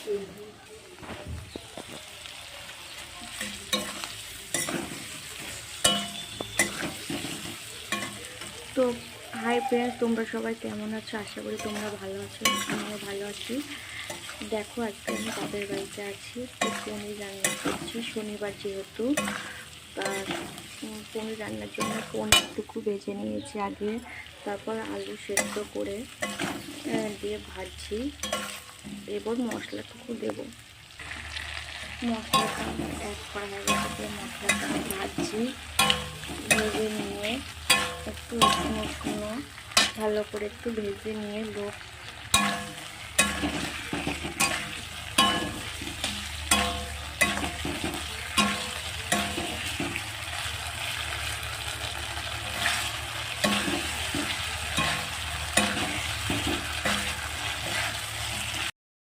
তো hi friends, তোমরা সবাই কেমন আছো? আশা করি তোমরা ভালো আছো, আমিও ভালো আছি। দেখো, আজকে আমি বাপের বাড়িতে আছি, তো পনির রান্না করছি শনিবার যেহেতু। পনির রান্নার জন্য পনিরটুকু ভেজে নিয়েছি আগে, তারপর আলু সেদ্ধ করে দিয়ে ভাজছি। এবার মশলাটুকু দেবো। মশলাটা অ্যাড করা হয়ে গেছে, মশলাটা আমি ভাজছি। ভেজে নিয়ে একটু উষ্ণ ভালো করে একটু ভেজে নিয়ে